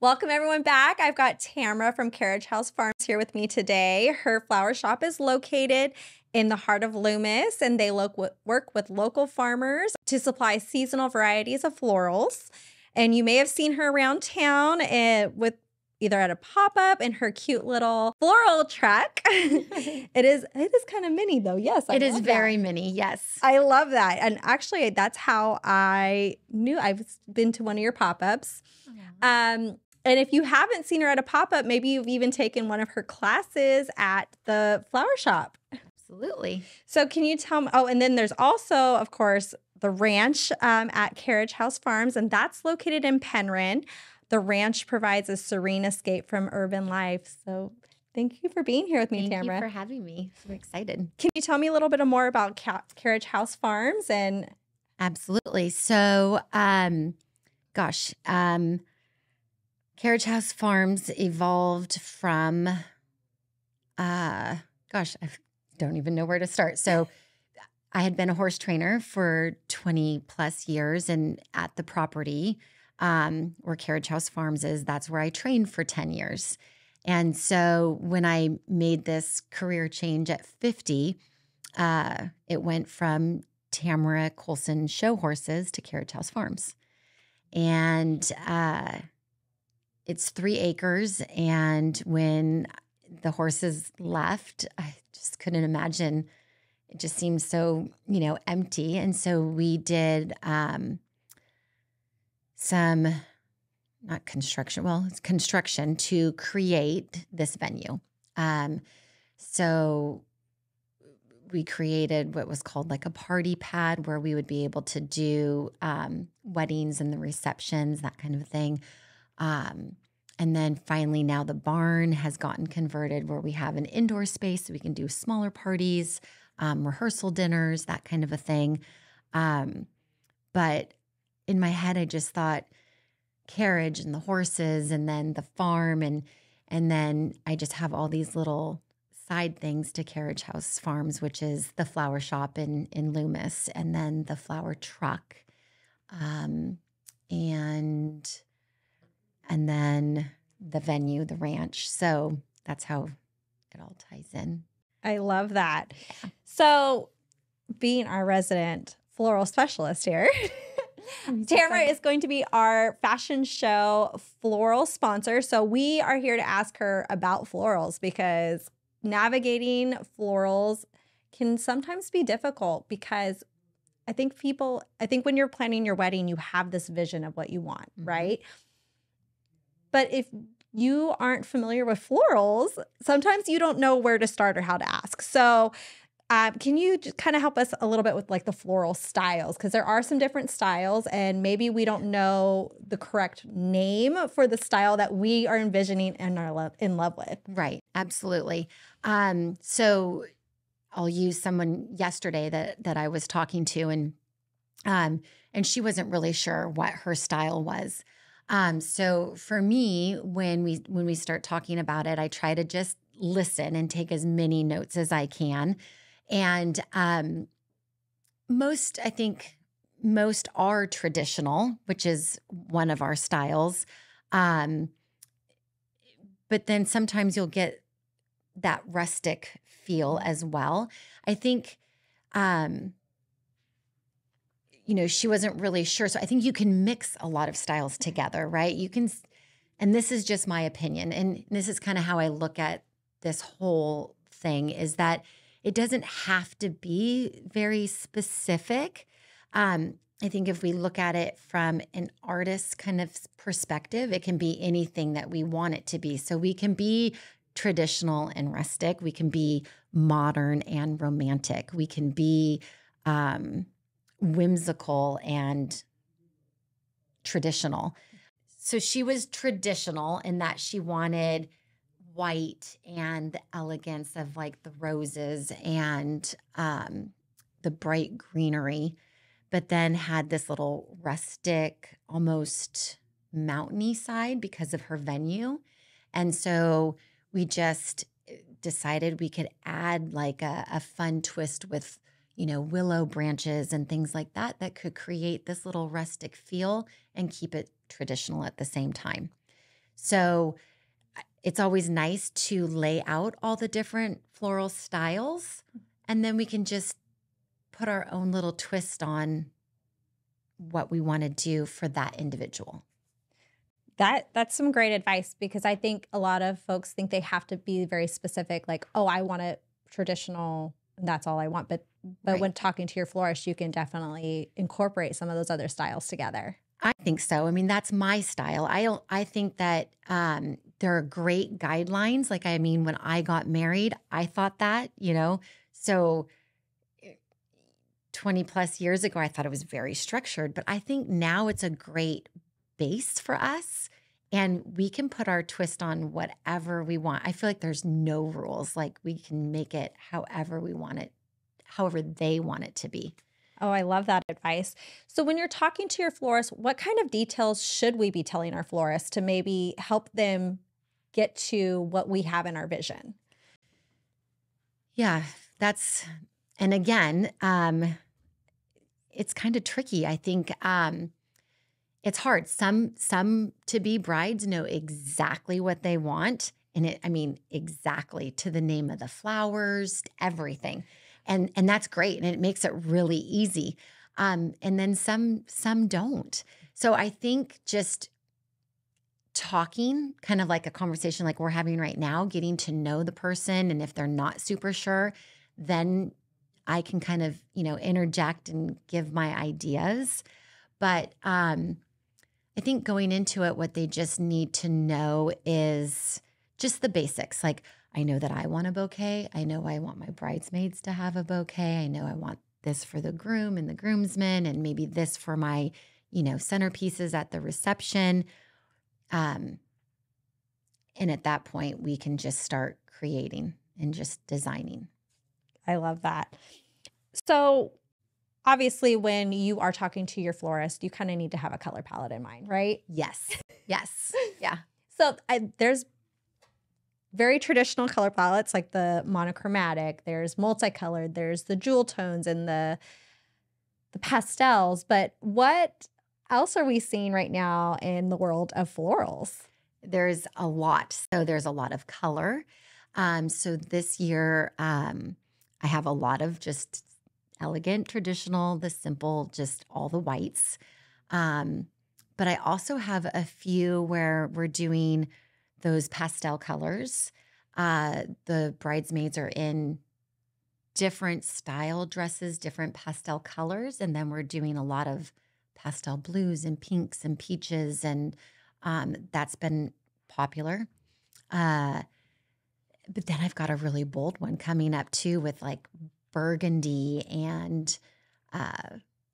Welcome everyone back. I've got Tamara from Carriage House Farms here with me today. Her flower shop is located in the heart of Loomis, and they work with local farmers to supply seasonal varieties of florals. And you may have seen her around town with either at a pop-up in her cute little floral truck. It is kind of mini though. Yes, it is very mini. Yes. I love that. And actually that's how I knew. I've been to one of your pop-ups. And if you haven't seen her at a pop-up, maybe you've even taken one of her classes at the flower shop. Absolutely. So can you tell me, and then there's also, of course, the ranch at Carriage House Farms, and that's located in Penryn. The ranch provides a serene escape from urban life. So thank you for being here with me, Tamara. Thank you for having me. I'm excited. Can you tell me a little bit more about Carriage House Farms? Absolutely. So, Carriage House Farms evolved from, I don't even know where to start. So I had been a horse trainer for 20 plus years, and at the property where Carriage House Farms is, that's where I trained for 10 years. And so when I made this career change at 50, it went from Tamara Colson show horses to Carriage House Farms. And it's 3 acres. And when the horses left, I just couldn't imagine. It just seemed so, empty. And so we did it's construction to create this venue. So we created what was called like a party pad where we would be able to do weddings and the receptions, that kind of thing. And then finally now the barn has gotten converted where we have an indoor space so we can do smaller parties, rehearsal dinners, that kind of a thing. But in my head, I just thought carriage and the horses and then the farm. And then I just have all these little side things to Carriage House Farms, which is the flower shop in Loomis, and then the flower truck. And then the venue, the ranch. So that's how it all ties in. I love that. Yeah. So being our resident floral specialist here, Tamara is going to be our fashion show floral sponsor. So we are here to ask her about florals because navigating florals can sometimes be difficult because I think when you're planning your wedding, you have this vision of what you want, right? But if you aren't familiar with florals, sometimes you don't know where to start or how to ask. So can you just kind of help us a little bit with like the floral styles? Because there are some different styles and maybe we don't know the correct name for the style that we are envisioning and are in love with. Right. Absolutely. So I'll use someone yesterday that I was talking to and she wasn't really sure what her style was. So for me, when we start talking about it, I try to just listen and take as many notes as I can. And most are traditional, which is one of our styles. But then sometimes you'll get that rustic feel as well. I think, she wasn't really sure. So I think you can mix a lot of styles together, right? You can, and this is just my opinion. And this is kind of how I look at this whole thing is that it doesn't have to be very specific. I think if we look at it from an artist kind of perspective, it can be anything that we want it to be. So we can be traditional and rustic. We can be modern and romantic. We can be whimsical and traditional. So she was traditional in that she wanted white and the elegance of like the roses and the bright greenery, but then had this little rustic, almost mountainy side because of her venue. And so we just decided we could add like a fun twist with, willow branches and things like that could create this little rustic feel and keep it traditional at the same time. So it's always nice to lay out all the different floral styles, and then we can just put our own little twist on what we want to do for that individual. That's some great advice, because I think a lot of folks think they have to be very specific, like, oh, I want it traditional, and that's all I want. But Right. when talking to your florist, you can definitely incorporate some of those other styles together. I think so. I mean, that's my style. I think that there are great guidelines. Like, I mean, when I got married, I thought that, so 20 plus years ago, I thought it was very structured, but I think now it's a great base for us, and we can put our twist on whatever we want. I feel like there's no rules. Like, we can make it however we want it, however they want it to be. Oh, I love that advice. So when you're talking to your florist, what kind of details should we be telling our florist to maybe help them get to what we have in our vision? Yeah, and again, it's kind of tricky. I think it's hard. Some to-be brides know exactly what they want, and exactly to the name of the flowers, everything. And that's great, and it makes it really easy. And then some don't. So I think just talking, kind of like a conversation like we're having right now, getting to know the person, and if they're not super sure, then I can kind of, interject and give my ideas. But I think going into it, what they just need to know is just the basics. Like, I know that I want a bouquet. I know I want my bridesmaids to have a bouquet. I know I want this for the groom and the groomsmen, and maybe this for my, centerpieces at the reception. And at that point, we can just start creating and just designing. I love that. So obviously, when you are talking to your florist, you kind of need to have a color palette in mind, right? Yes. Yes. Yeah. So there's very traditional color palettes, like the monochromatic. There's multicolored. There's the jewel tones and the pastels. But what else are we seeing right now in the world of florals? There's a lot. So there's a lot of color. So this year, I have a lot of just elegant, traditional, the simple, just all the whites. But I also have a few where we're doing those pastel colors. The bridesmaids are in different style dresses, different pastel colors. And then we're doing a lot of pastel blues and pinks and peaches. And that's been popular. But then I've got a really bold one coming up too, with like burgundy and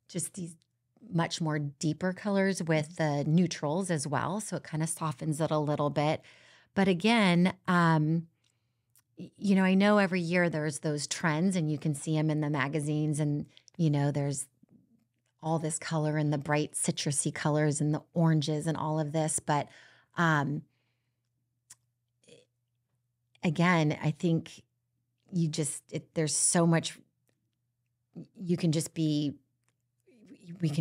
just these much more deeper colors with the neutrals as well. So it kind of softens it a little bit. But again, I know every year there's those trends, and you can see them in the magazines, and, there's all this color and the bright citrusy colors and the oranges and all of this. But again, I think there's so much, we can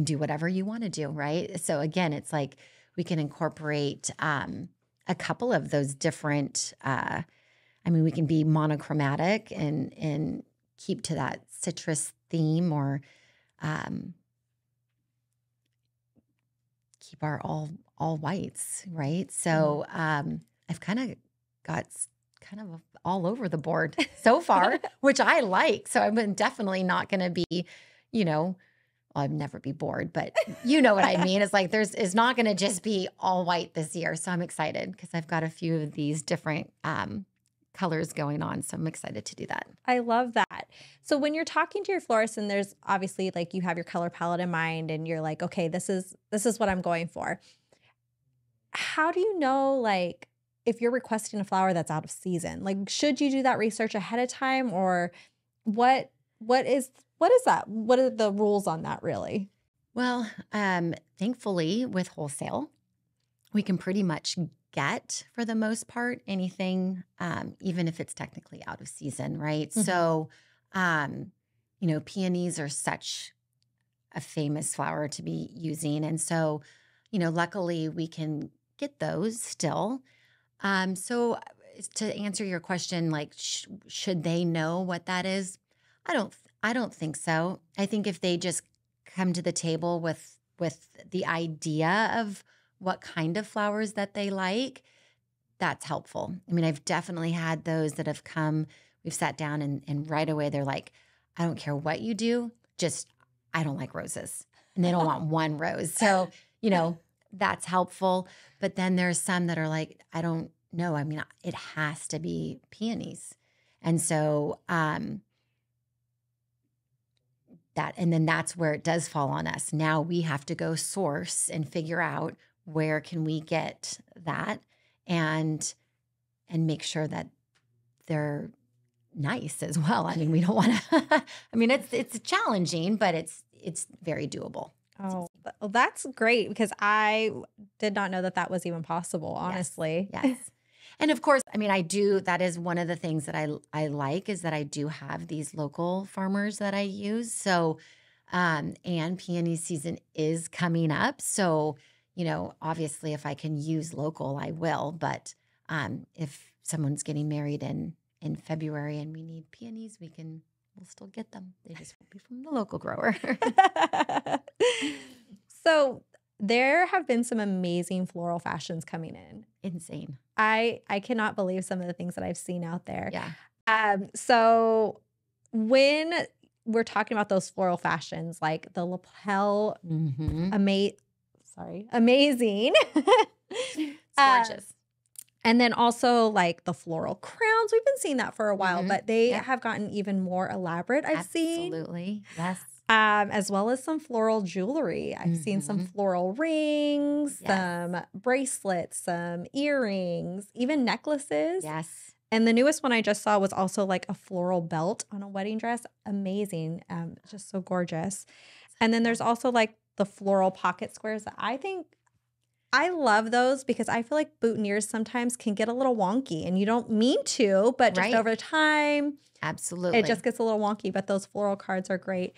do whatever you want to do, right? So again, it's like we can incorporate a couple of those different, we can be monochromatic and keep to that citrus theme, or keep our all whites, right? So I've kind of got kind of all over the board so far, which I like. So I'm definitely not going to be, I'd never be bored, but you know what I mean? It's like it's not going to just be all white this year. So I'm excited because I've got a few of these different colors going on. So I'm excited to do that. I love that. So when you're talking to your florist, and there's obviously like you have your color palette in mind, and you're like, okay, this is what I'm going for. How do you know, like, if you're requesting a flower that's out of season? Like, should you do that research ahead of time, or what is that? What are the rules on that, really? Well, thankfully with wholesale, we can pretty much get, for the most part, anything, even if it's technically out of season, right? Mm-hmm. So, peonies are such a famous flower to be using. And so, luckily we can get those still. So to answer your question, like, should they know what that is? I don't think so. I think if they just come to the table with the idea of what kind of flowers that they like, that's helpful. I mean, I've definitely had those that have come, we've sat down and right away they're like, I don't care what you do, just I don't like roses. And they don't want one rose. So, that's helpful. But then there's some that are like, I don't know. I mean, it has to be peonies. And so and then that's where it does fall on us. Now we have to go source and figure out where can we get that and make sure that they're nice as well. I mean, we don't want to, I mean, it's challenging, but it's very doable. Oh, well, that's great because I did not know that was even possible, honestly. Yes. And of course, I mean, that is one of the things that I like is that I do have these local farmers that I use. So, and peony season is coming up. So, obviously if I can use local, I will. But if someone's getting married in February and we need peonies, we'll still get them. They just won't be from the local grower. So there have been some amazing floral fashions coming in. Insane. I cannot believe some of the things that I've seen out there. Yeah. So when we're talking about those floral fashions, like the lapel, amazing. It's gorgeous. And then also like the floral crowns. We've been seeing that for a while, but they have gotten even more elaborate, I've seen. Absolutely. Yes. As well as some floral jewelry. I've seen some floral rings, some bracelets, some earrings, even necklaces. Yes. And the newest one I just saw was also like a floral belt on a wedding dress. Amazing. Just so gorgeous. And then there's also like the floral pocket squares that I love those because I feel like boutonnieres sometimes can get a little wonky and you don't mean to, but just over time, absolutely, it just gets a little wonky. But those floral cards are great.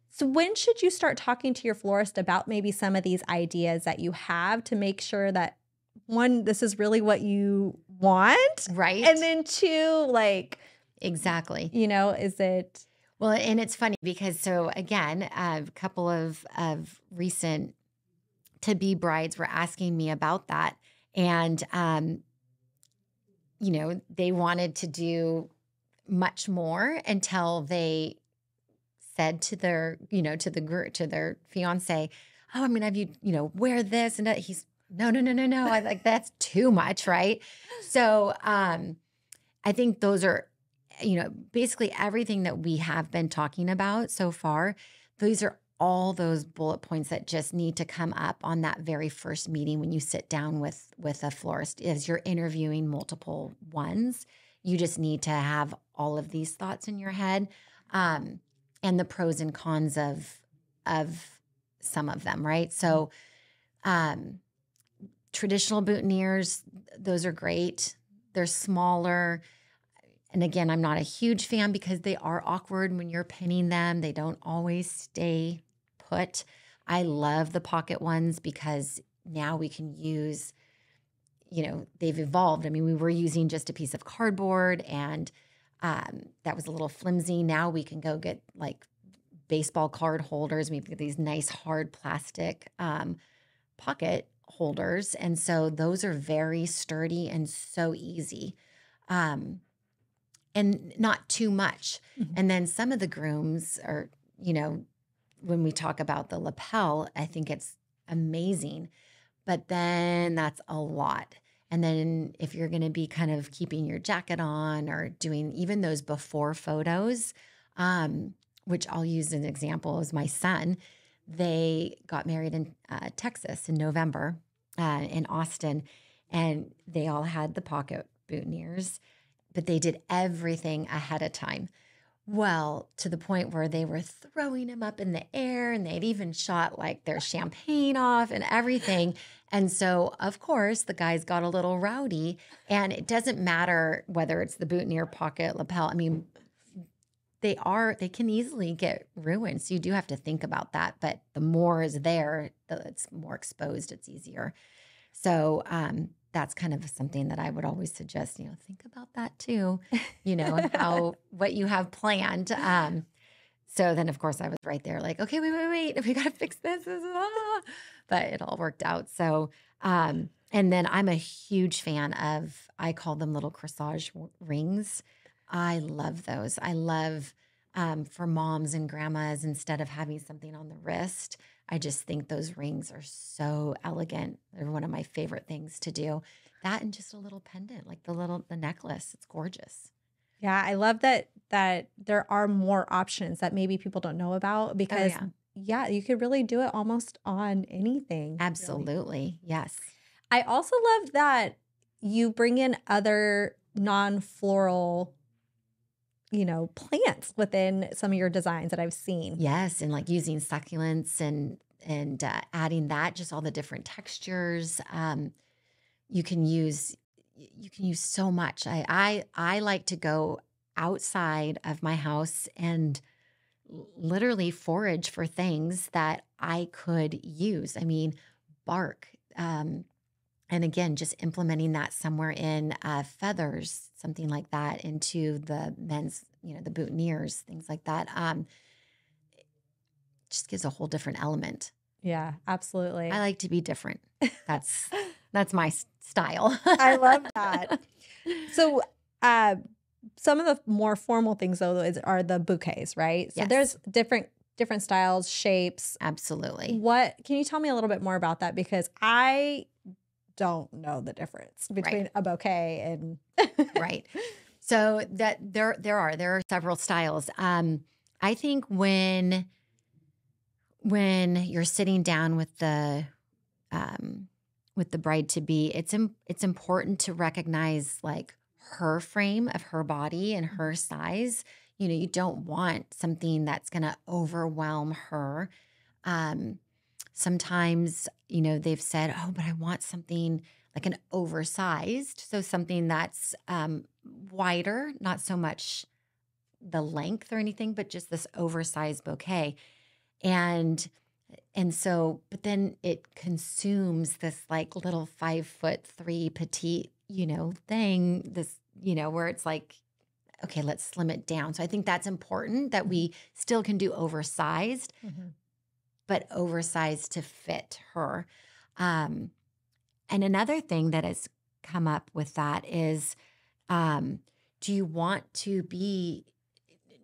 So when should you start talking to your florist about maybe some of these ideas that you have to make sure that, one, this is really what you want? Right. And then two, like. Exactly. Is it. Well, and it's funny because, so again, a couple of recent to-be brides were asking me about that. And, they wanted to do much more until they said to their, to their fiance, oh, I mean, have you, wear this and that. He's no. I like, that's too much. Right. So, I think those are, basically everything that we have been talking about so far. These are all those bullet points that just need to come up on that very first meeting when you sit down with a florist. As you're interviewing multiple ones, you just need to have all of these thoughts in your head, and the pros and cons of some of them, right? So traditional boutonnieres, those are great. They're smaller. And again, I'm not a huge fan because they are awkward when you're pinning them. They don't always stay put. I love the pocket ones because now we can use, they've evolved. I mean, we were using just a piece of cardboard and that was a little flimsy. Now we can go get like baseball card holders. We've got these nice hard plastic pocket holders. And so those are very sturdy and so easy. And not too much. And then some of the grooms are, when we talk about the lapel, I think it's amazing. But then that's a lot. And then if you're going to be kind of keeping your jacket on or doing even those before photos, which I'll use as an example as my son, they got married in Texas in November in Austin, and they all had the pocket boutonnieres, but they did everything ahead of time. Well, to the point where they were throwing them up in the air and they'd even shot like their champagne off and everything. And so, of course, the guys got a little rowdy, and it doesn't matter whether it's the boutonniere, pocket, lapel. I mean, they can easily get ruined. So you do have to think about that. But the more is there, it's more exposed. It's easier. So that's kind of something that I would always suggest, think about that too, what you have planned. So then, of course, I was right there like, okay, wait, we got to fix this. But it all worked out. So, and then I'm a huge fan of, I call them little corsage rings. I love those. I love for moms and grandmas, instead of having something on the wrist, I just think those rings are so elegant. They're one of my favorite things to do. That and just a little pendant, like the necklace. It's gorgeous. Yeah, I love that there are more options that maybe people don't know about because you could really do it almost on anything. Absolutely. Really. Yes. I also love that you bring in other non-floral, plants within some of your designs that I've seen. Yes, and like using succulents and adding that, just all the different textures. You can use so much. I like to go outside of my house and literally forage for things that I could use. I mean, bark. And again, just implementing that somewhere in feathers, something like that, into the men's, the boutonnieres, things like that. Just gives a whole different element. Yeah, absolutely. I like to be different. That's my style. I love that. So some of the more formal things, though, are the bouquets, right? So there's different styles, shapes. Absolutely. What can you tell me a little bit more about that? Because I don't know the difference between a bouquet and right. So that there are several styles. I think when you're sitting down with the bride to be, it's important to recognize like her frame of her body and her size. You don't want something that's going to overwhelm her. Sometimes, they've said, oh, but I want something like an oversized. So something that's wider, not so much the length or anything, but just this oversized bouquet. And so, but then it consumes this like little 5'3" petite, thing, this, where it's like, okay, let's slim it down. So I think that's important that we still can do oversized, but oversized to fit her. And another thing that has come up with that is, do you want to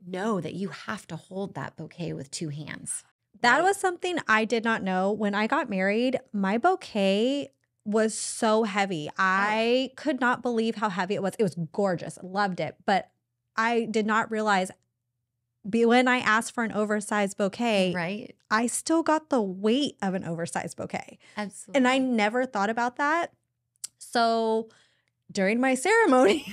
know that you have to hold that bouquet with two hands? That was something I did not know. When I got married, my bouquet was so heavy. I could not believe how heavy it was. It was gorgeous. Loved it. But I did not realize when I asked for an oversized bouquet, I still got the weight of an oversized bouquet. Absolutely. And I never thought about that. So during my ceremony,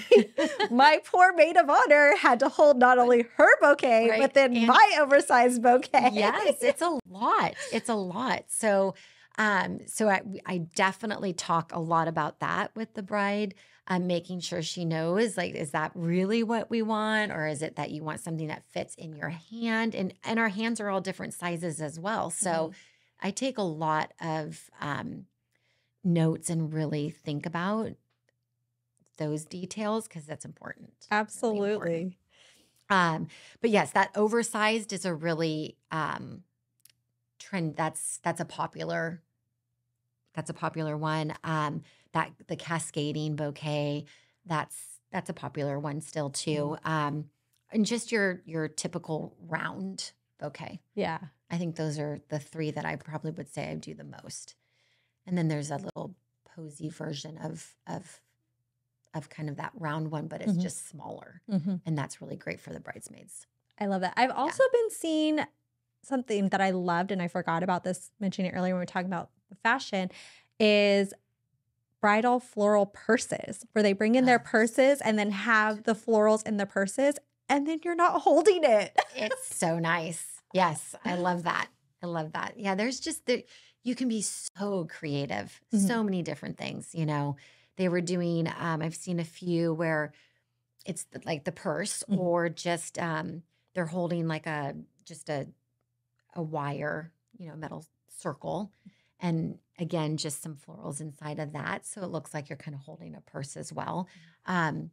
my poor maid of honor had to hold not only her bouquet, but then my oversized bouquet. Yes, it's a lot. It's a lot. So, I definitely talk a lot about that with the bride, making sure she knows, like, is that really what we want? Or is it that you want something that fits in your hand? And our hands are all different sizes as well. So I take a lot of notes and really think about those details because that's important. Absolutely. Really important. But yes, that oversized is a really trend. That's a popular one. That the cascading bouquet, that's a popular one still too. And just your typical round bouquet. Yeah. I think those are the three that I probably would say I do the most. And then there's a little posy version of kind of that round one, but it's just smaller. And that's really great for the bridesmaids. I love that. I've also been seeing something that I loved, and I forgot about this, mentioning it earlier when we were talking about the fashion, is bridal floral purses, where they bring in their purses and then have the florals in the purses, and then you're not holding it. It's so nice. Yes, I love that. I love that. Yeah, there's just you can be so creative, so many different things, They were doing, I've seen a few where it's like the purse or just they're holding like just a wire, metal circle. And again, just some florals inside of that. So it looks like you're kind of holding a purse as well. Ton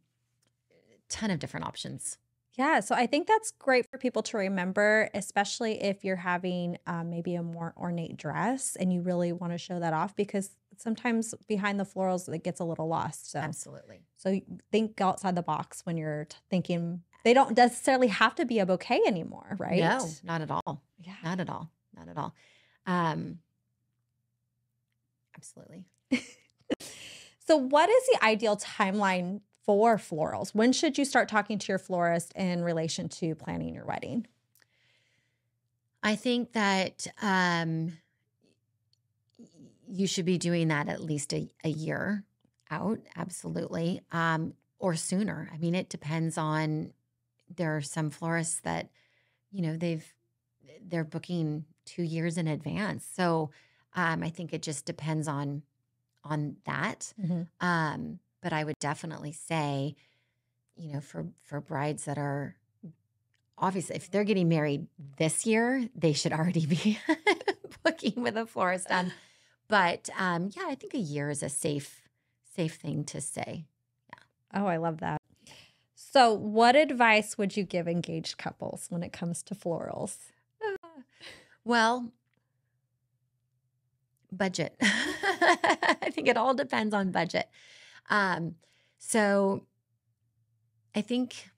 of different options. Yeah, so I think that's great for people to remember, especially if you're having maybe a more ornate dress and you really want to show that off, because sometimes behind the florals it gets a little lost. So Absolutely. So think outside the box when you're thinking they don't necessarily have to be a bouquet anymore, right? No, not at all. Yeah. Not at all. Not at all. Absolutely. So what is the ideal timeline for florals? When should you start talking to your florist in relation to planning your wedding? I think that you should be doing that at least a year out. Absolutely. Or sooner. I mean, it depends on, there are some florists that, they're booking 2 years in advance. So I think it just depends on that. But I would definitely say, for brides that are, obviously, if they're getting married this year, they should already be booking with a florist done. But yeah, I think a year is a safe thing to say. Yeah. Oh, I love that. So what advice would you give engaged couples when it comes to florals? Well, budget. I think it all depends on budget. So I think,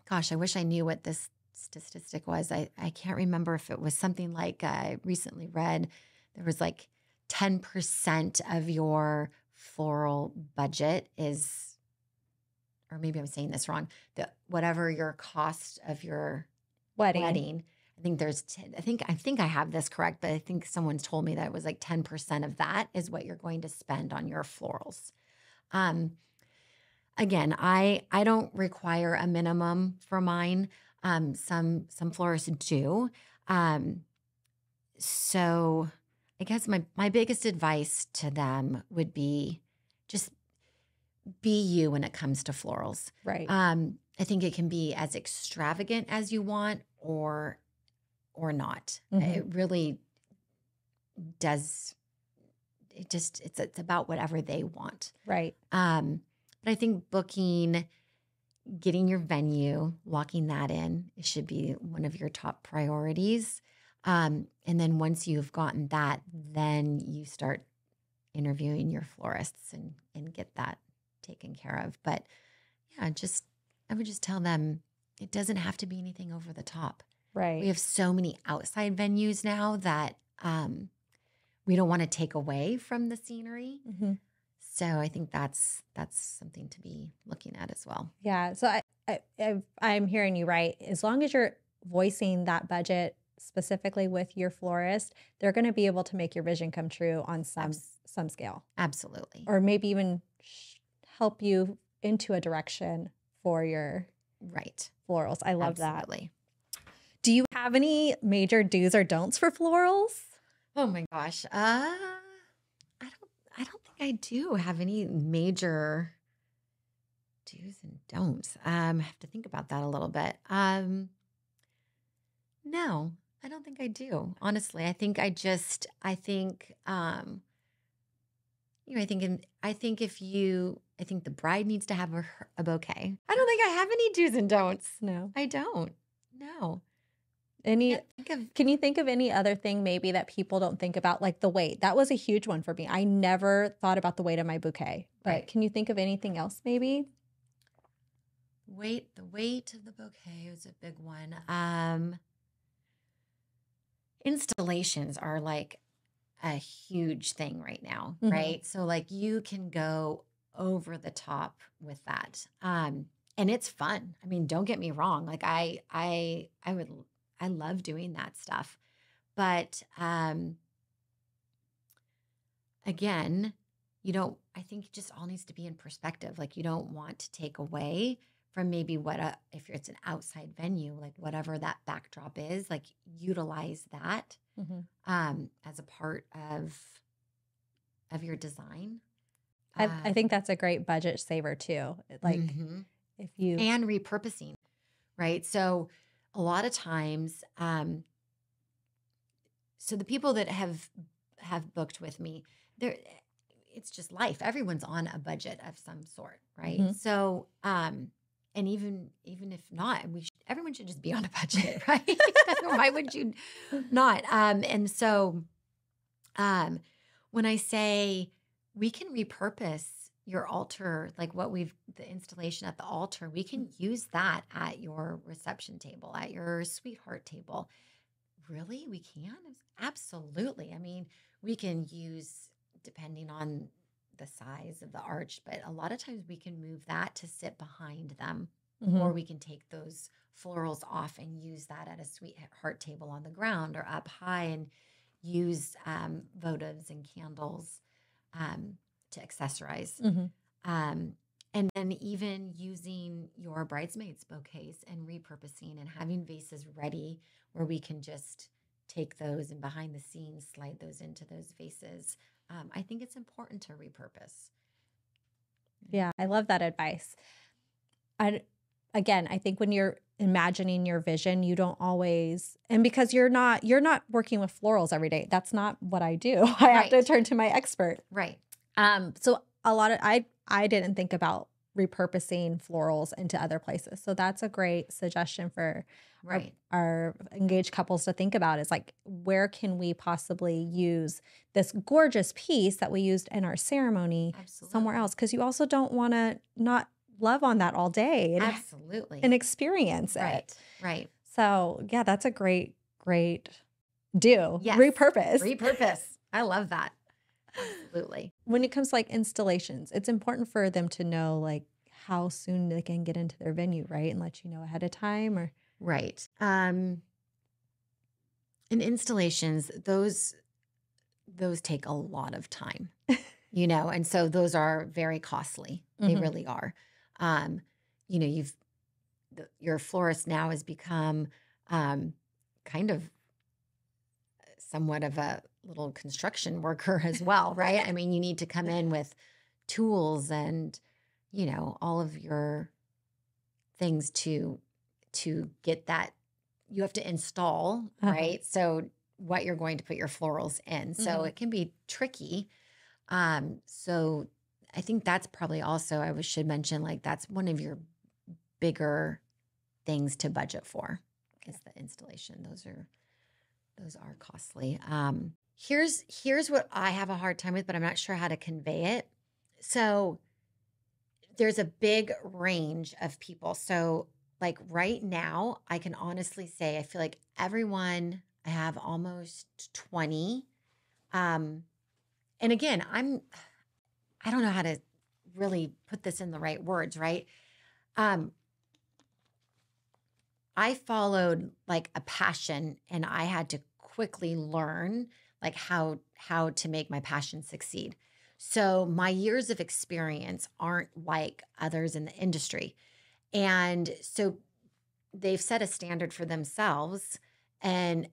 gosh, I wish I knew what this statistic was. I can't remember if it was something like I recently read. There was like 10% of your floral budget is, or maybe I'm saying this wrong, whatever your cost of your wedding. I think there's, I think I have this correct, but I think someone's told me that it was like 10% of that is what you're going to spend on your florals. Again, I don't require a minimum for mine. Some florists do. So I guess my biggest advice to them would be just be you when it comes to florals. Right. I think it can be as extravagant as you want or not. It really does. It's about whatever they want. Right. But I think getting your venue, locking that in, it should be one of your top priorities. And then once you've gotten that, then you start interviewing your florists and get that taken care of. But yeah, I would just tell them it doesn't have to be anything over the top. Right. We have so many outside venues now that we don't want to take away from the scenery. So I think that's something to be looking at as well. Yeah. So I'm hearing you right. As long as you're voicing that budget specifically with your florist, they're going to be able to make your vision come true on some scale. Absolutely. Or maybe even help you into a direction for your florals. I love that. Do you have any major do's or don'ts for florals? Oh my gosh. I don't think I do have any major do's and don'ts. I have to think about that a little bit. No, I don't think I do. Honestly, I think I think the bride needs to have a bouquet. I don't think I have any do's and don'ts. No, I don't. No. Can you think of any other thing maybe that people don't think about, like the weight? That was a huge one for me. I never thought about the weight of my bouquet. But can you think of anything else maybe? The weight of the bouquet was a big one. Installations are like a huge thing right now, right? So like you can go over the top with that. And it's fun. I mean, don't get me wrong. Like I love doing that stuff. But again, I think it just all needs to be in perspective. Like you don't want to take away from maybe if it's an outside venue, like whatever that backdrop is, like utilize that as a part of your design. I think that's a great budget saver too. Like if you and repurposing, right? So a lot of times, so the people that have have booked with me, it's just life. Everyone's on a budget of some sort, right? Mhm. So, and even if not, everyone should just be on a budget, right? Why would you not? And so, when I say we can repurpose your altar, like the installation at the altar, we can use that at your reception table, at your sweetheart table. Really? We can? Absolutely. I mean, we can use, depending on the size of the arch, but a lot of times we can move that to sit behind them, or we can take those florals off and use that at a sweetheart table on the ground or up high and use votives and candles to accessorize. And then even using your bridesmaids bouquets and repurposing and having vases ready where we can just take those and behind the scenes slide those into those vases. I think it's important to repurpose. Yeah, I love that advice. I think when you're imagining your vision, you don't always, and because you're not working with florals every day. That's not what I do. I have to turn to my expert. Right. So a lot of, I didn't think about repurposing florals into other places. So that's a great suggestion for our engaged couples to think about, is like, where can we possibly use this gorgeous piece that we used in our ceremony somewhere else? Because you also don't want to not love on that all day and experience it. Right. So yeah, that's a great do. Yes. Repurpose. I love that. Absolutely. When it comes to like installations, it's important for them to know like how soon they can get into their venue, right? And let you know ahead of time, or right. In installations, those take a lot of time, and so those are very costly. They really are. Your florist now has become kind of somewhat of a little construction worker as well, right? I mean, you need to come in with tools and, all of your things to get that. You have to install, right? So what you're going to put your florals in. So it can be tricky. So I think that's probably also, I should mention, like, that's one of your bigger things to budget for is the installation. Those are costly. Here's what I have a hard time with, but I'm not sure how to convey it. So there's a big range of people. So like right now, I can honestly say, I feel like everyone, I have almost 20. And again, I don't know how to really put this in the right words, right? I followed like a passion, and I had to quickly learn like how to make my passion succeed. So my years of experience aren't like others in the industry. And so they've set a standard for themselves and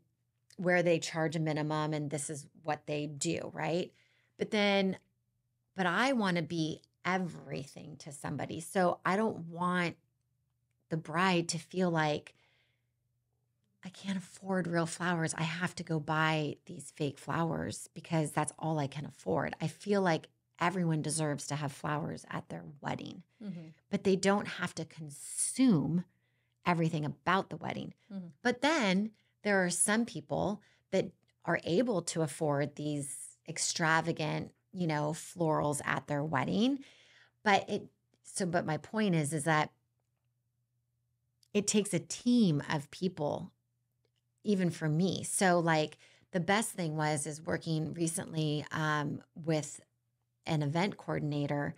where they charge a minimum, and this is what they do, right? But I want to be everything to somebody. So I don't want the bride to feel like, I can't afford real flowers. I have to go buy these fake flowers because that's all I can afford. I feel like everyone deserves to have flowers at their wedding, but they don't have to consume everything about the wedding. But then there are some people that are able to afford these extravagant, florals at their wedding. But my point is that it takes a team of people, even for me. So like the best thing is working recently with an event coordinator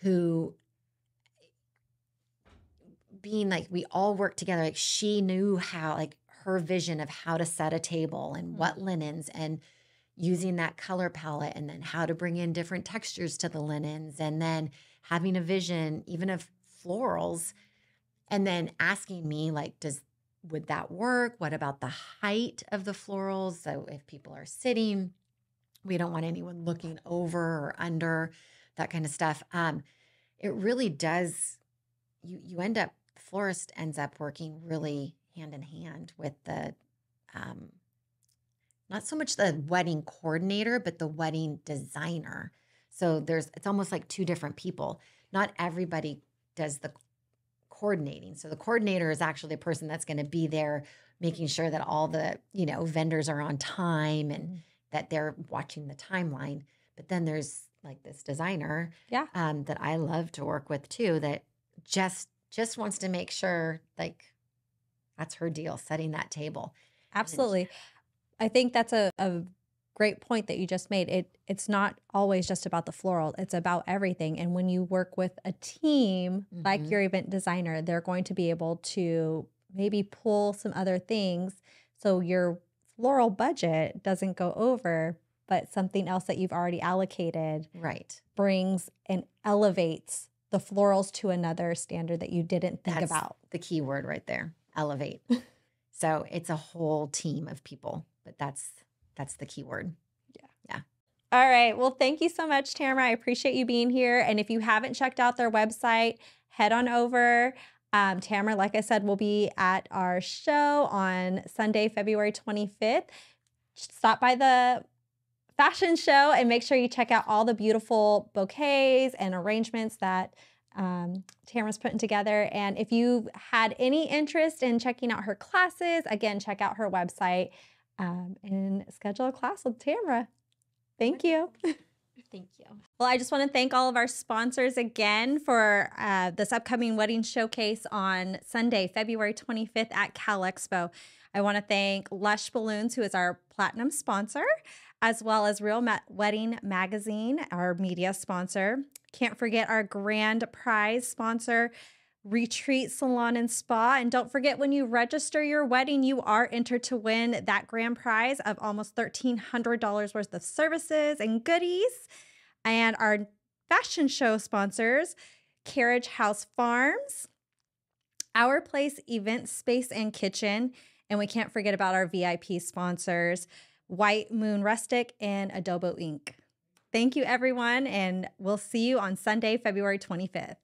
who, being like, we all work together. Like she knew how, like her vision of how to set a table and what linens, and using that color palette, and then how to bring in different textures to the linens, and then having a vision even of florals, and then asking me like, would that work? What about the height of the florals? So if people are sitting, we don't want anyone looking over or under, that kind of stuff. It really does. You end up, the florist ends up working really hand in hand with the not so much the wedding coordinator, but the wedding designer. So it's almost like two different people. Not everybody does the coordinating. So the coordinator is actually the person that's going to be there making sure that all the, vendors are on time and that they're watching the timeline. But then there's like this designer that I love to work with too, that just wants to make sure like that's her deal, setting that table. Absolutely. I think that's a great point that you just made. It's not always just about the floral. It's about everything. And when you work with a team like your event designer, they're going to be able to maybe pull some other things so your floral budget doesn't go over, but something else that you've already allocated brings and elevates the florals to another standard that you didn't think about. The key word right there, elevate. So it's a whole team of people, but that's the key word. Yeah. All right. Well, thank you so much, Tamara. I appreciate you being here. And if you haven't checked out their website, head on over. Tamara, like I said, will be at our show on Sunday, February 25th. Stop by the fashion show and make sure you check out all the beautiful bouquets and arrangements that Tamara's putting together. And if you've had any interest in checking out her classes, again, check out her website and schedule a class with Tamara. Thank you. Thank you. Well, I just want to thank all of our sponsors again for this upcoming wedding showcase on Sunday, February 25th at Cal Expo. I want to thank Lush Balloons, who is our platinum sponsor, as well as Real Wedding Magazine, our media sponsor. Can't forget our grand prize sponsor, Retreat Salon and Spa. And don't forget, when you register your wedding, you are entered to win that grand prize of almost $1,300 worth of services and goodies. And our fashion show sponsors, Carriage House Farms, Our Place Event Space and Kitchen. And we can't forget about our VIP sponsors, White Moon Rustic and Adobo Inc. Thank you, everyone, and we'll see you on Sunday, February 25th.